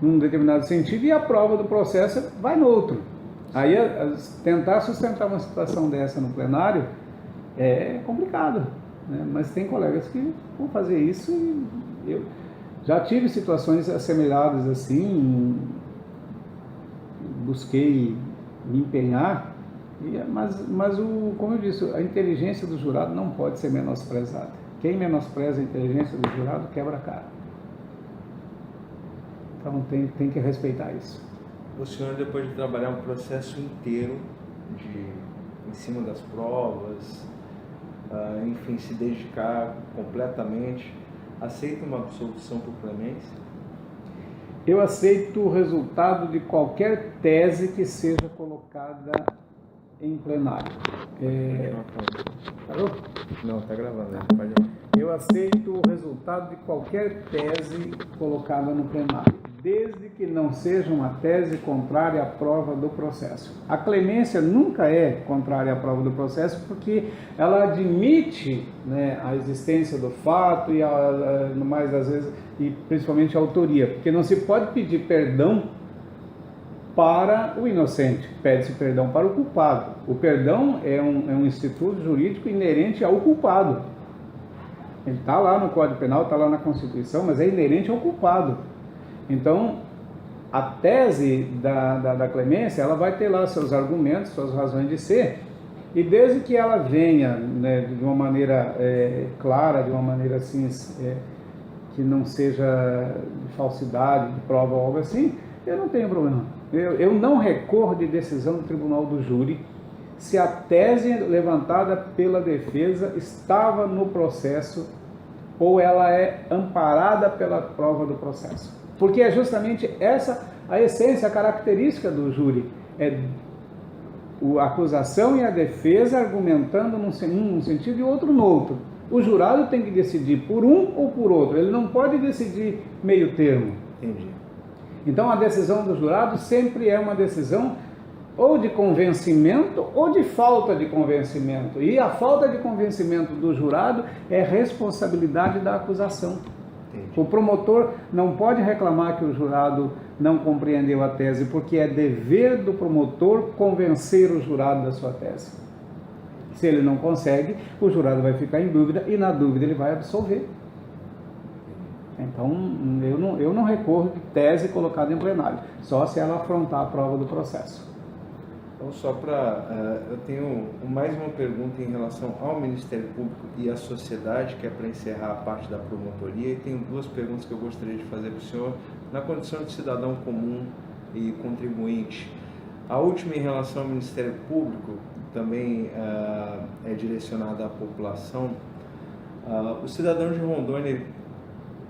num determinado sentido, e a prova do processo vai no outro. Aí, tentar sustentar uma situação dessa no plenário é complicado, né? Mas tem colegas que vão fazer isso, e eu já tive situações assemelhadas assim, busquei me empenhar, mas como eu disse, a inteligência do jurado não pode ser menosprezada. Quem menospreza a inteligência do jurado quebra a cara. Então tem que respeitar isso. O senhor, depois de trabalhar um processo inteiro em cima das provas, enfim, se dedicar completamente, aceita uma absolvição por clemência? Eu aceito o resultado de qualquer tese que seja colocada em plenário. Parou? Não, está gravando, né? Pode... Eu aceito o resultado de qualquer tese colocada no plenário, desde que não seja uma tese contrária à prova do processo. A clemência nunca é contrária à prova do processo, porque ela admite, né, a existência do fato e, mais das vezes, e principalmente a autoria, porque não se pode pedir perdão para o inocente, pede-se perdão para o culpado. O perdão é um instituto jurídico inerente ao culpado. Ele está lá no Código Penal, está lá na Constituição, mas é inerente ao culpado. Então, a tese da clemência, ela vai ter lá seus argumentos, suas razões de ser, e desde que ela venha, né, de uma maneira clara, de uma maneira assim, que não seja de falsidade, de prova ou algo assim, eu não tenho problema. Eu não recorro de decisão do tribunal do júri se a tese levantada pela defesa estava no processo ou ela é amparada pela prova do processo. Porque é justamente essa a essência, a característica do júri. É a acusação e a defesa argumentando num sentido e outro no outro. O jurado tem que decidir por um ou por outro. Ele não pode decidir meio termo. Entendi. Então a decisão do jurado sempre é uma decisão ou de convencimento ou de falta de convencimento. E a falta de convencimento do jurado é responsabilidade da acusação. Entendi. O promotor não pode reclamar que o jurado não compreendeu a tese, porque é dever do promotor convencer o jurado da sua tese. Se ele não consegue, o jurado vai ficar em dúvida e na dúvida ele vai absolver. Então, eu não recorro de tese colocada em plenário, só se ela afrontar a prova do processo. Então, eu tenho mais uma pergunta em relação ao Ministério Público e à sociedade, que é para encerrar a parte da promotoria, e tenho duas perguntas que eu gostaria de fazer para o senhor, na condição de cidadão comum e contribuinte. A última, em relação ao Ministério Público, também é direcionada à população. O cidadão de Rondônia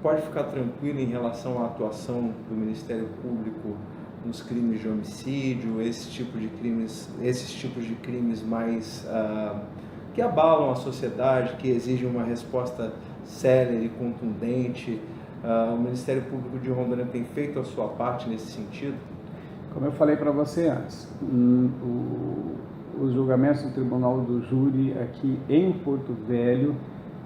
pode ficar tranquilo em relação à atuação do Ministério Público nos crimes de homicídio, esses tipos de crimes mais que abalam a sociedade, que exigem uma resposta célere e contundente. O Ministério Público de Rondônia tem feito a sua parte nesse sentido? Como eu falei para você antes, os julgamentos do Tribunal do Júri aqui em Porto Velho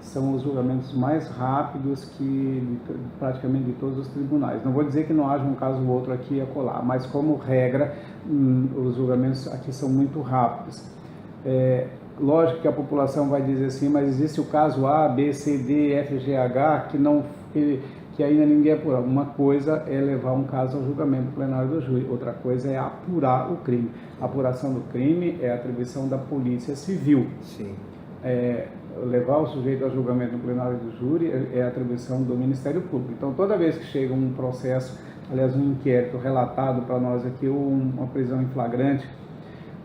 são os julgamentos mais rápidos que praticamente de todos os tribunais. Não vou dizer que não haja um caso ou outro aqui e acolá, mas como regra, os julgamentos aqui são muito rápidos. Lógico que a população vai dizer assim, mas existe o caso A, B, C, D, F, G, H, que ainda ninguém apura. Uma coisa é levar um caso ao julgamento plenário do júri, outra coisa é apurar o crime. A apuração do crime é atribuição da Polícia Civil. Sim. Levar o sujeito ao julgamento no plenário do júri é atribuição do Ministério Público. Então, toda vez que chega um processo, aliás, um inquérito relatado para nós aqui, ou uma prisão em flagrante,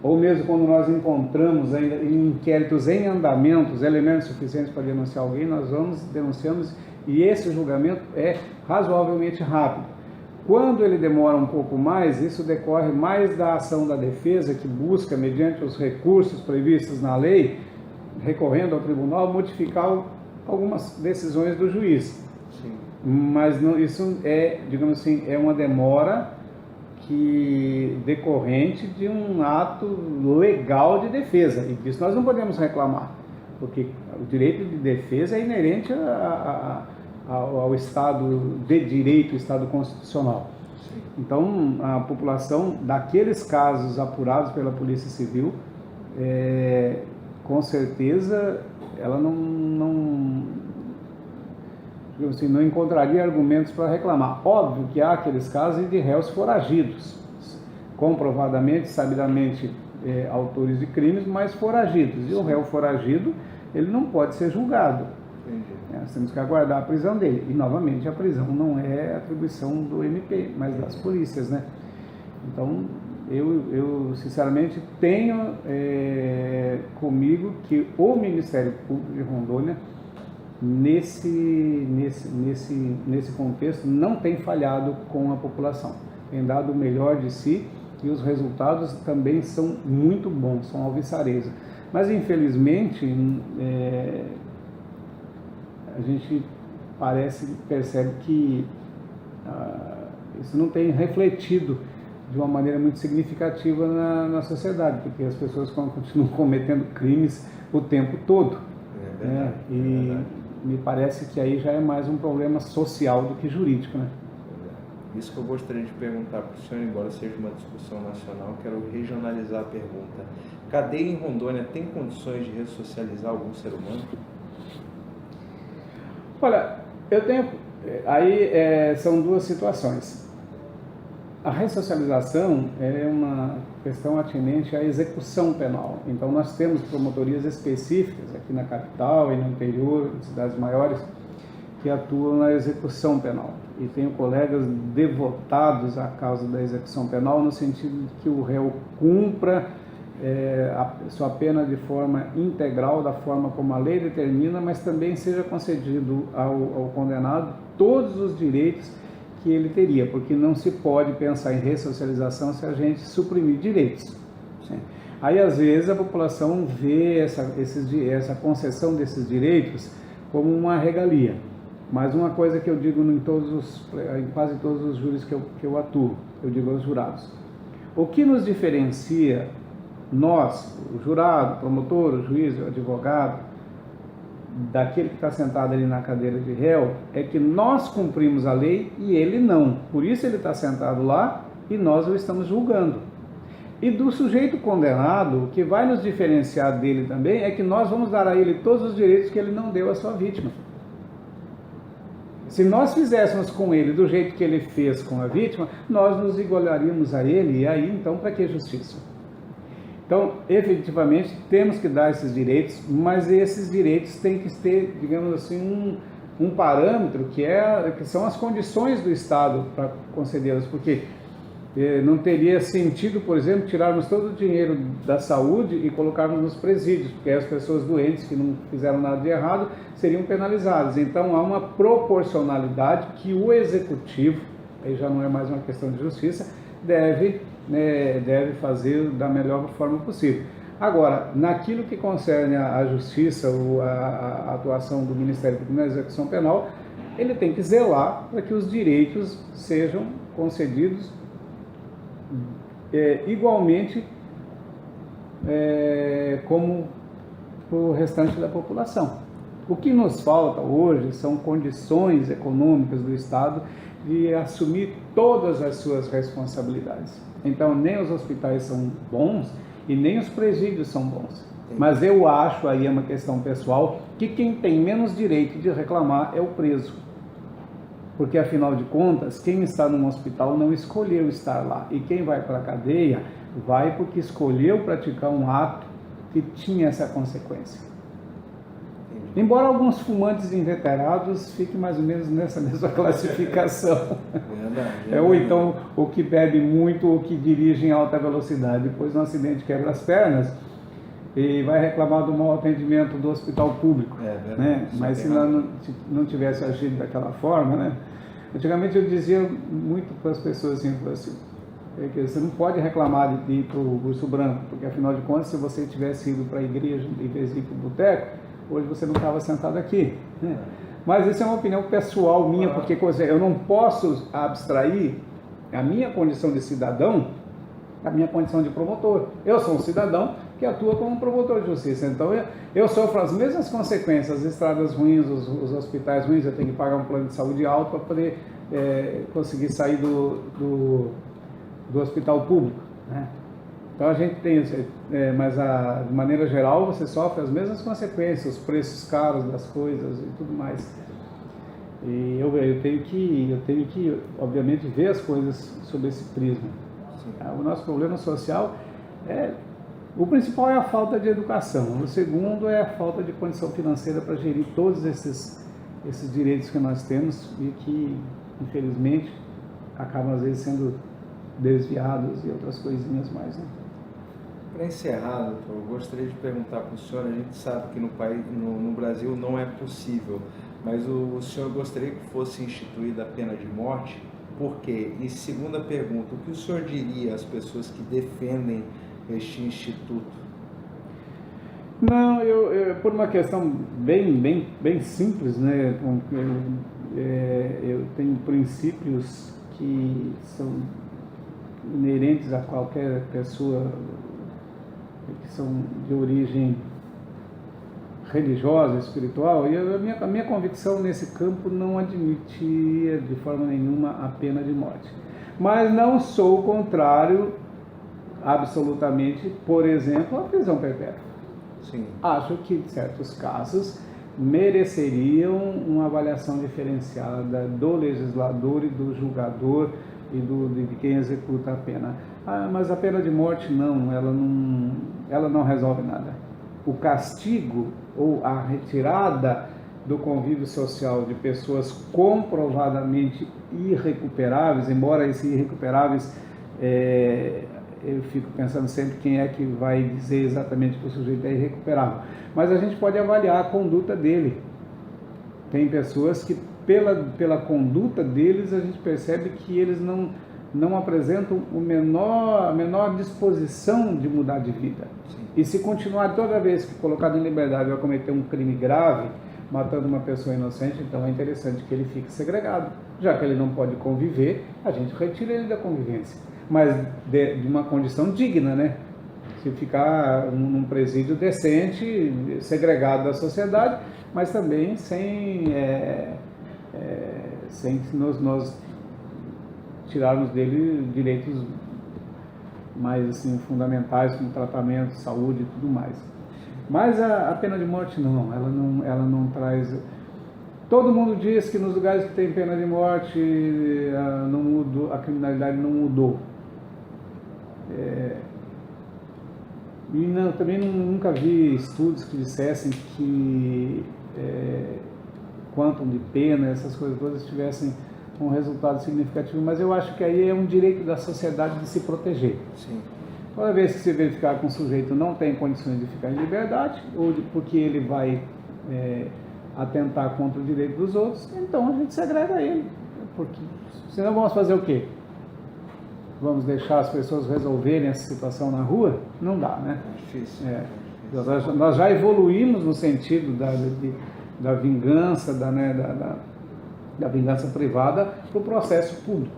ou mesmo quando nós encontramos ainda em inquéritos em andamentos elementos suficientes para denunciar alguém, nós vamos, denunciamos, e esse julgamento é razoavelmente rápido. Quando ele demora um pouco mais, isso decorre mais da ação da defesa, que busca, mediante os recursos previstos na lei, recorrendo ao tribunal, modificar algumas decisões do juiz. Sim. Mas não, isso é, digamos assim, é uma demora decorrente de um ato legal de defesa, e disso nós não podemos reclamar, porque o direito de defesa é inerente ao Estado de Direito, Estado constitucional. Sim. Então, a população, daqueles casos apurados pela Polícia Civil, com certeza, ela não encontraria argumentos para reclamar. Óbvio que há aqueles casos de réus foragidos, comprovadamente, sabidamente autores de crimes, mas foragidos. E o réu foragido, ele não pode ser julgado. Nós temos que aguardar a prisão dele. E, novamente, a prisão não é atribuição do MP, mas das polícias, né? Então, eu sinceramente tenho comigo que o Ministério Público de Rondônia, nesse contexto, não tem falhado com a população. Tem dado o melhor de si e os resultados também são muito bons, são alvissareira. Mas, infelizmente, a gente percebe que isso não tem refletido de uma maneira muito significativa na sociedade, porque as pessoas continuam cometendo crimes o tempo todo. E me parece que aí já é mais um problema social do que jurídico, né? Isso que eu gostaria de perguntar para o senhor, embora seja uma discussão nacional, quero regionalizar a pergunta. Cadeia em Rondônia tem condições de ressocializar algum ser humano? Olha, eu tenho... Aí são duas situações. A ressocialização é uma questão atinente à execução penal. Então, nós temos promotorias específicas aqui na capital e no interior, em cidades maiores, que atuam na execução penal. E tenho colegas devotados à causa da execução penal, no sentido de que o réu cumpra a sua pena de forma integral, da forma como a lei determina, mas também seja concedido ao condenado todos os direitos que ele teria, porque não se pode pensar em ressocialização se a gente suprimir direitos. Aí, às vezes, a população vê essa concessão desses direitos como uma regalia. Mas uma coisa que eu digo em quase todos os júris que eu atuo, eu digo aos jurados: o que nos diferencia, nós, o jurado, o promotor, o juiz, o advogado, daquele que está sentado ali na cadeira de réu, é que nós cumprimos a lei e ele não. Por isso ele está sentado lá e nós o estamos julgando. E do sujeito condenado, o que vai nos diferenciar dele também é que nós vamos dar a ele todos os direitos que ele não deu à sua vítima. Se nós fizéssemos com ele do jeito que ele fez com a vítima, nós nos igualaríamos a ele, e aí então para que justiça? Então, efetivamente, temos que dar esses direitos, mas esses direitos têm que ter, digamos assim, um parâmetro que são as condições do Estado para concedê-las, porque não teria sentido, por exemplo, tirarmos todo o dinheiro da saúde e colocarmos nos presídios, porque as pessoas doentes que não fizeram nada de errado seriam penalizadas. Então, há uma proporcionalidade que o Executivo, aí já não é mais uma questão de justiça, deve fazer da melhor forma possível. Agora, naquilo que concerne a justiça ou a atuação do Ministério Público na execução penal, ele tem que zelar para que os direitos sejam concedidos igualmente como o restante da população. O que nos falta hoje são condições econômicas do Estado de assumir todas as suas responsabilidades. Então, nem os hospitais são bons e nem os presídios são bons. Mas eu acho, aí é uma questão pessoal, que quem tem menos direito de reclamar é o preso. Porque, afinal de contas, quem está num hospital não escolheu estar lá. E quem vai para a cadeia vai porque escolheu praticar um ato que tinha essa consequência. Embora alguns fumantes inveterados fiquem mais ou menos nessa mesma classificação. Ou então o que bebe muito ou que dirige em alta velocidade, depois no acidente quebra as pernas e vai reclamar do mau atendimento do hospital público. Né? Mas se não tivesse agido daquela forma, né? Antigamente eu dizia muito para as pessoas assim, que você não pode reclamar de ir para o Urso Branco, porque afinal de contas, se você tivesse ido para a igreja em vez de ir para o boteco, hoje você não estava sentado aqui. Né? Mas isso é uma opinião pessoal minha, porque eu não posso abstrair a minha condição de cidadão da minha condição de promotor. Eu sou um cidadão que atua como promotor de justiça, então eu sofro as mesmas consequências, as estradas ruins, os hospitais ruins, eu tenho que pagar um plano de saúde alto para poder conseguir sair do hospital público. Né? Então a gente tem, mas de maneira geral você sofre as mesmas consequências, os preços caros das coisas e tudo mais. E eu tenho que, obviamente, ver as coisas sob esse prisma. O nosso problema social o principal é a falta de educação, o segundo é a falta de condição financeira para gerir todos esses direitos que nós temos e que, infelizmente, acabam às vezes sendo desviados e outras coisinhas mais. Né? Para encerrar, doutor, eu gostaria de perguntar para o senhor, a gente sabe que no Brasil não é possível, mas o senhor gostaria que fosse instituída a pena de morte? Por quê? E segunda pergunta, o que o senhor diria às pessoas que defendem este instituto? Não, eu por uma questão bem simples, né? Eu tenho princípios que são inerentes a qualquer pessoa, que são de origem religiosa, espiritual, e a minha convicção nesse campo não admitia de forma nenhuma a pena de morte. Mas não sou contrário, absolutamente, por exemplo, à prisão perpétua. Sim. Acho que, em certos casos, mereceriam uma avaliação diferenciada do legislador e do julgador e de quem executa a pena. Mas a pena de morte ela não resolve nada. O castigo ou a retirada do convívio social de pessoas comprovadamente irrecuperáveis, embora esses irrecuperáveis, eu fico pensando sempre quem é que vai dizer exatamente que o sujeito é irrecuperável. Mas a gente pode avaliar a conduta dele. Tem pessoas que, pela conduta deles, a gente percebe que eles não apresentam a menor disposição de mudar de vida. Sim. E se continuar toda vez que colocado em liberdade vai cometer um crime grave, matando uma pessoa inocente, então é interessante que ele fique segregado. Já que ele não pode conviver, a gente retira ele da convivência. Mas de uma condição digna, né? Se ficar num presídio decente, segregado da sociedade, mas também sem nós tirarmos dele direitos mais assim, fundamentais, como tratamento, saúde e tudo mais. Mas a pena de morte ela não traz... Todo mundo diz que nos lugares que tem pena de morte não mudou, a criminalidade não mudou. E também nunca vi estudos que dissessem que quantum de pena, essas coisas todas tivessem um resultado significativo, mas eu acho que aí é um direito da sociedade de se proteger. Sim. Toda vez que se verificar que um sujeito não tem condições de ficar em liberdade, ou porque ele vai atentar contra o direito dos outros, então a gente segrega ele. Porque senão vamos fazer o quê? Vamos deixar as pessoas resolverem essa situação na rua? Não dá, né? É difícil. Nós já evoluímos no sentido da vingança, da vingança privada para o processo público.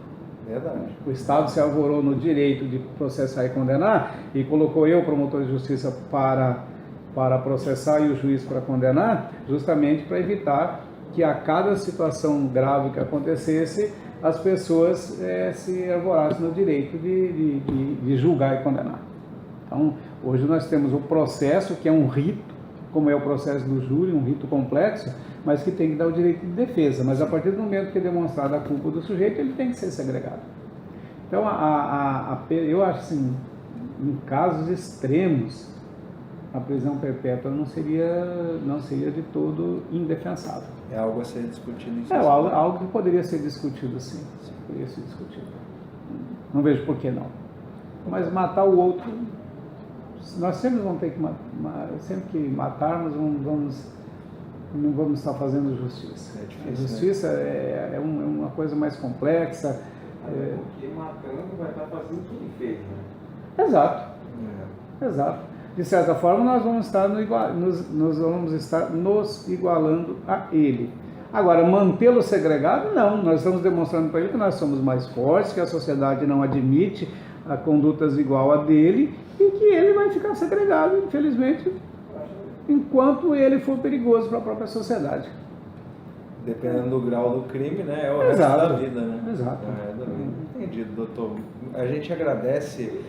Verdade. O Estado se arvorou no direito de processar e condenar e colocou eu, promotor de justiça, para processar e o juiz para condenar, justamente para evitar que a cada situação grave que acontecesse, as pessoas se arvorassem no direito de julgar e condenar. Então, hoje nós temos o processo, que é um rito, como é o processo do júri, um rito complexo, mas que tem que dar o direito de defesa. Mas a partir do momento que é demonstrada a culpa do sujeito, ele tem que ser segregado. Então, eu acho assim, em casos extremos, a prisão perpétua não seria de todo indefensável. É algo a ser discutido. Algo que poderia ser discutido, sim. Poderia ser discutido. Não vejo por que não. Mas matar o outro, nós sempre vamos ter que sempre que matarmos, não vamos estar fazendo justiça. É difícil, a justiça, né? é uma coisa mais complexa. Porque matando vai estar fazendo o que ele fez, né? Exato. Exato. De certa forma, nós vamos estar nos igualando a ele. Agora, mantê-lo segregado, não. Nós estamos demonstrando para ele que nós somos mais fortes, que a sociedade não admite a condutas igual a dele e que ele vai ficar segregado, infelizmente, enquanto ele for perigoso para a própria sociedade. Dependendo do grau do crime, né? É o resto da vida, né? Exato. Entendido, doutor. A gente agradece